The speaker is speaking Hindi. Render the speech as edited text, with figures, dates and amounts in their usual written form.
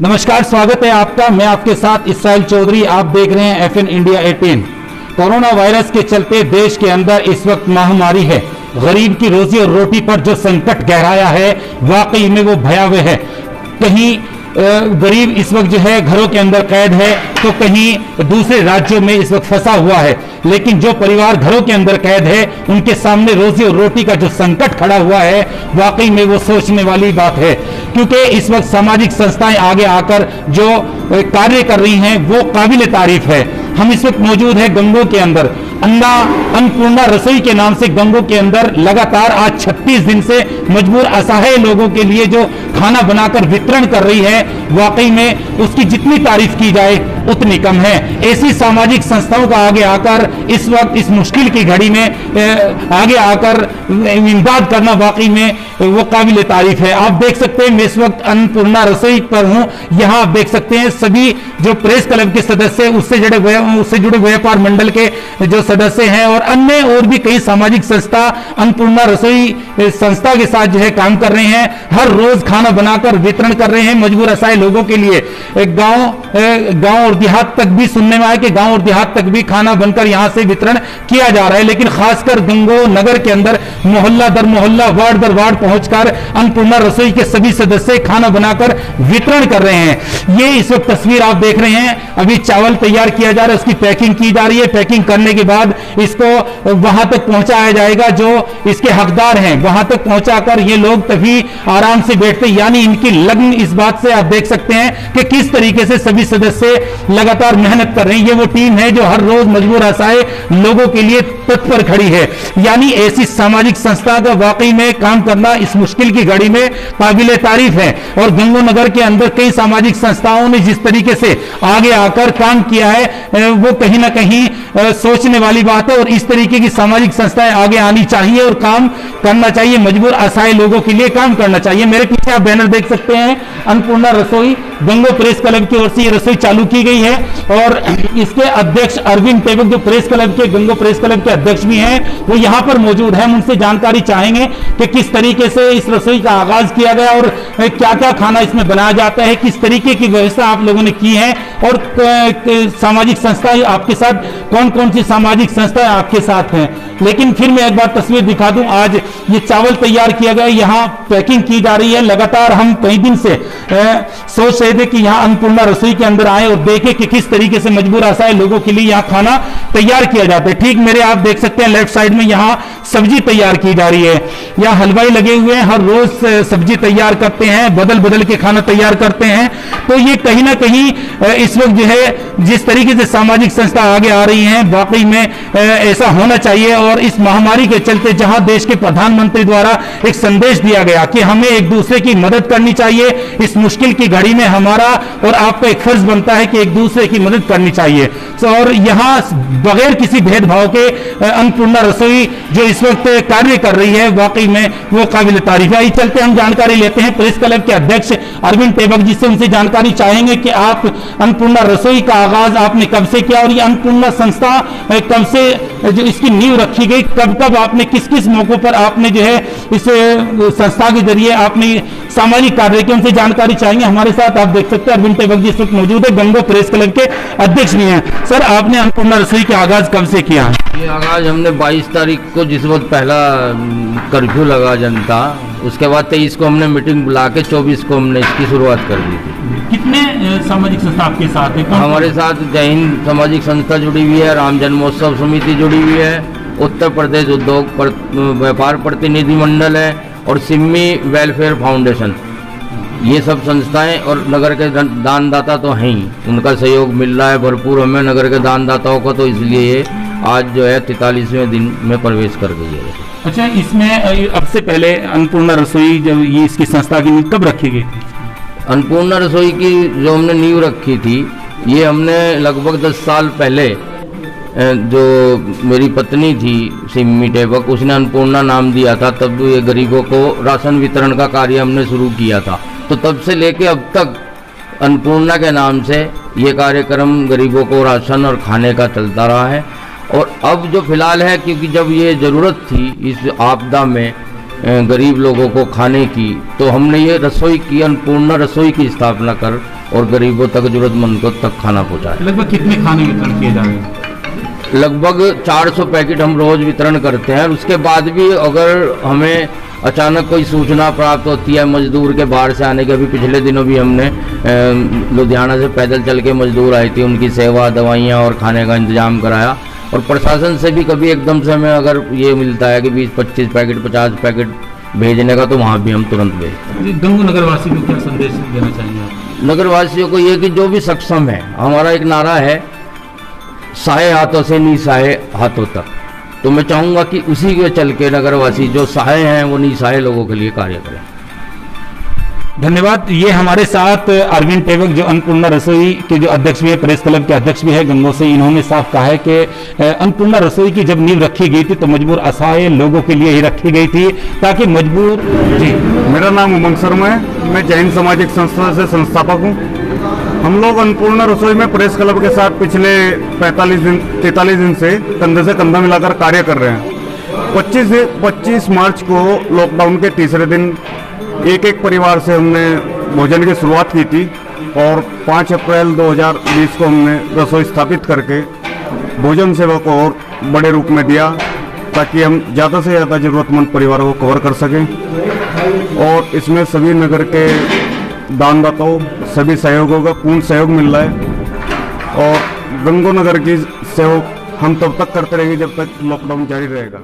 नमस्कार, स्वागत है आपका। मैं आपके साथ इसराइल चौधरी। आप देख रहे हैं FN इंडिया 18। कोरोना वायरस के चलते देश के अंदर इस वक्त महामारी है। गरीब की रोजी और रोटी पर जो संकट गहराया है वाकई में वो भयावह है। कहीं गरीब इस वक्त जो है घरों के अंदर कैद है तो कहीं दूसरे राज्यों में इस वक्त फंसा हुआ है। लेकिन जो परिवार घरों के अंदर कैद है उनके सामने रोजी और रोटी का जो संकट खड़ा हुआ है वाकई में वो सोचने वाली बात है, क्योंकि इस वक्त सामाजिक संस्थाएं आगे आकर जो कार्य कर रही हैं वो काबिल तारीफ है। हम इस वक्त मौजूद है गंगों के अंदर। अन्नपूर्णा रसोई के नाम से गंगों के अंदर लगातार आज 36 दिन से मजबूर असहाय लोगों के लिए जो खाना बनाकर वितरण कर रही है वाकई में उसकी जितनी तारीफ की जाए उतनी कम है। ऐसी सामाजिक संस्थाओं का आगे आकर इस वक्त इस मुश्किल की घड़ी में आगे आकर इमदाद करना वाकई में वो काबिल तारीफ है। आप देख सकते हैं मैं इस वक्त अन्नपूर्णा रसोई पर हूं। यहां आप देख सकते हैं सभी जो प्रेस क्लब के सदस्य, उससे जुड़े व्यापार मंडल के जो सदस्य हैं और अन्य और भी कई सामाजिक संस्था अन्नपूर्णा रसोई संस्था के साथ जो है काम कर रहे हैं। हर रोज खाना बनाकर वितरण कर रहे हैं मजबूर असहाय लोगों के लिए। गांव और देहात तक भी सुनने में आया कि गांव और देहात तक भी खाना बनकर यहां से वितरण किया जा रहा है। लेकिन खासकर गंगो नगर के अंदर मोहल्ला दर मोहल्ला, वार्ड दर वार्ड पहुंचकर अन्नपूर्णा रसोई के सभी सदस्य खाना बनाकर वितरण कर रहे हैं। ये इस वक्त तस्वीर आप देख रहे हैं। अभी चावल तैयार किया जा रहा है, उसकी पैकिंग की जा रही है। पैकिंग करने के बाद इसको वहां तक पहुंचाया जाएगा जो इसके हकदार हैं, वहां तक पहुंचाकर ये लोग तभी आराम से बैठते। यानी इनकी लगन इस बात से आप देख सकते हैं कि किस तरीके से सभी सदस्य लगातार मेहनत कर रहे हैं। ये वो टीम है जो हर रोज मजबूर असहाय लोगों के लिए तत्पर खड़ी है। यानी ऐसी सामाजिक संस्था का वाकई में काम करना इस मुश्किल की घड़ी में काबिल तारीफ है। और गंगो नगर के अंदर कई सामाजिक संस्थाओं ने जिस तरीके से आगे आकर काम किया है वो कहीं ना कहीं सोचने वाली बात है। और इस तरीके की सामाजिक संस्थाएं आगे आनी चाहिए और काम करना चाहिए, मजबूर असहाय लोगों के लिए काम करना चाहिए। मेरे पीछे आप बैनर देख सकते हैं, अन्नपूर्णा रसोई गंगो प्रेस क्लब की ओर से ये रसोई चालू की गई है। और इसके अध्यक्ष अरविंद टेबक जो प्रेस क्लब के गंगो प्रेस क्लब के अध्यक्ष भी हैं वो यहां पर मौजूद है। हम उनसे जानकारी चाहेंगे कि किस तरीके से इस रसोई का आगाज किया गया और क्या क्या खाना इसमें बनाया जाता है, किस तरीके की व्यवस्था आप लोगों ने की है और सामाजिक संस्थाएं आपके साथ, कौन कौन सी सामाजिक संस्थाएं आपके साथ हैं। लेकिन फिर मैं एक बार तस्वीर दिखा दूं। आज ये चावल तैयार किया गया, यहाँ पैकिंग की जा रही है। लगातार हम कई दिन से सोच रहे थे कि यहाँ अन्नपूर्णा रसोई के अंदर आए और देखें कि किस तरीके से मजबूर असहाय लोगों के लिए यहाँ खाना तैयार किया जाता है। ठीक मेरे आप देख सकते हैं लेफ्ट साइड में यहाँ सब्जी तैयार की जा रही है। यहाँ हलवाई लगे हुए हैं, हर रोज सब्जी तैयार करते हैं, बदल बदल के खाना तैयार करते हैं। तो ये कहीं ना कहीं इस वक्त जो है जिस तरीके से सामाजिक संस्था आगे आ रही हैं वाकई में ऐसा होना चाहिए। और इस महामारी के चलते जहां देश के प्रधानमंत्री द्वारा एक संदेश दिया गया कि हमें एक दूसरे की मदद करनी चाहिए, इस मुश्किल की घड़ी में हमारा और आपका एक फर्ज बनता है कि एक दूसरे की मदद करनी चाहिए। और यहां बगैर किसी भेदभाव के अन्नपूर्णा रसोई जो इस वक्त कार्य कर रही है वाकई में वो काबिल तारीफ है। इस चलते हम जानकारी लेते हैं प्रेस क्लब के अध्यक्ष अरविंद टेबक जी से। उनसे जानकारी चाहेंगे कि आप अन्नपूर्णा रसोई का आगाज आपने कब से किया और ये अन्नपूर्णा संस्था कब से जो इसकी नींव रखी गई, कब कब आपने किस किस मौकों पर आपने जो है इस संस्था के जरिए आपने सामाजिक कार्य की, उनसे जानकारी चाहेंगे। हमारे साथ आप देख सकते हैं अरविंद टेबक जी इस वक्त मौजूद है, गंगो प्रेस क्लब के अध्यक्ष भी हैं। सर, आपने अन्नपूर्णा रसोई का आगाज कब से किया? ये आगाज हमने 22 तारीख को, जिस वक्त पहला कर्फ्यू लगा जनता, उसके बाद 23 को हमने मीटिंग बुला के 24 को हमने इसकी शुरुआत कर दी थी। कितने सामाजिक संस्था आपके साथ है? हमारे साथ जय हिंद सामाजिक संस्था जुड़ी हुई है, राम जन्मोत्सव समिति जुड़ी हुई है, उत्तर प्रदेश उद्योग व्यापार प्रतिनिधि मंडल है और सिम्मी वेलफेयर फाउंडेशन। ये सब संस्थाएं और नगर के दानदाता तो हैं ही, उनका सहयोग मिल रहा है भरपूर हमें नगर के दानदाताओं को। तो इसलिए ये आज जो है 43वें दिन में प्रवेश कर गई है। अच्छा, इसमें अब से पहले अन्नपूर्णा रसोई जब ये इसकी संस्था की नींव कब रखी गई थी? अन्नपूर्णा रसोई की जो हमने नींव रखी थी ये हमने लगभग 10 साल पहले, जो मेरी पत्नी थी सिम्मी टेबक, उसने अन्नपूर्णा नाम दिया था। तब ये गरीबों को राशन वितरण का कार्य हमने शुरू किया था। तो तब से लेके अब तक अन्नपूर्णा के नाम से ये कार्यक्रम गरीबों को राशन और खाने का चलता रहा है। और अब जो फिलहाल है, क्योंकि जब ये ज़रूरत थी इस आपदा में गरीब लोगों को खाने की, तो हमने ये रसोई की, अन्नपूर्णा रसोई की स्थापना कर और गरीबों तक, जरूरतमंद को तक खाना पहुँचाएं। लगभग कितने खाने वितरण किए जा रहे हैं? लगभग 400 पैकेट हम रोज वितरण करते हैं। उसके बाद भी अगर हमें अचानक कोई सूचना प्राप्त होती है मजदूर के बाहर से आने के, अभी पिछले दिनों भी हमने लुधियाना से पैदल चल के मजदूर आए थे, उनकी सेवा, दवाइयाँ और खाने का इंतजाम कराया। और प्रशासन से भी कभी एकदम से हमें अगर ये मिलता है कि 20-25 पैकेट, 50 पैकेट भेजने का, तो वहाँ भी हम तुरंत भेजते हैं। गंगो नगरवासी को क्या संदेश देना चाहेंगे आप? नगरवासियों को ये कि जो भी सक्षम है, हमारा एक नारा है, सहाय हाथों से निसहाय हाथों तक। तो मैं चाहूँगा कि उसी के चल के नगरवासी जो सहाय हैं वो निसहाय लोगों के लिए कार्य करें। धन्यवाद। ये हमारे साथ अरविंद टेवक, जो अन्नपूर्णा रसोई के जो अध्यक्ष भी है, प्रेस क्लब के अध्यक्ष भी है गंगो से, इन्होंने साफ कहा है कि अन्नपूर्णा रसोई की जब नींव रखी गई थी तो मजबूर असहाय लोगों के लिए ही रखी गई थी, ताकि मजबूर। जी, मेरा नाम उमंग शर्मा है, मैं जैन सामाजिक संस्था से संस्थापक हूँ। हम लोग अन्नपूर्णा रसोई में प्रेस क्लब के साथ पिछले 43 दिन से कंधे से कंधा मिलाकर कार्य कर रहे हैं। 25 मार्च को लॉकडाउन के तीसरे दिन एक परिवार से हमने भोजन की शुरुआत की थी और 5 अप्रैल 2020 को हमने रसोई स्थापित करके भोजन सेवा को और बड़े रूप में दिया, ताकि हम ज़्यादा से ज़्यादा ज़रूरतमंद परिवारों को कवर कर सकें। और इसमें सभी नगर के दानदाताओं, सभी सहयोगों का पूर्ण सहयोग मिल रहा है। और गंगो नगर की सेवा हम तब तक करते रहेंगे जब तक लॉकडाउन जारी रहेगा।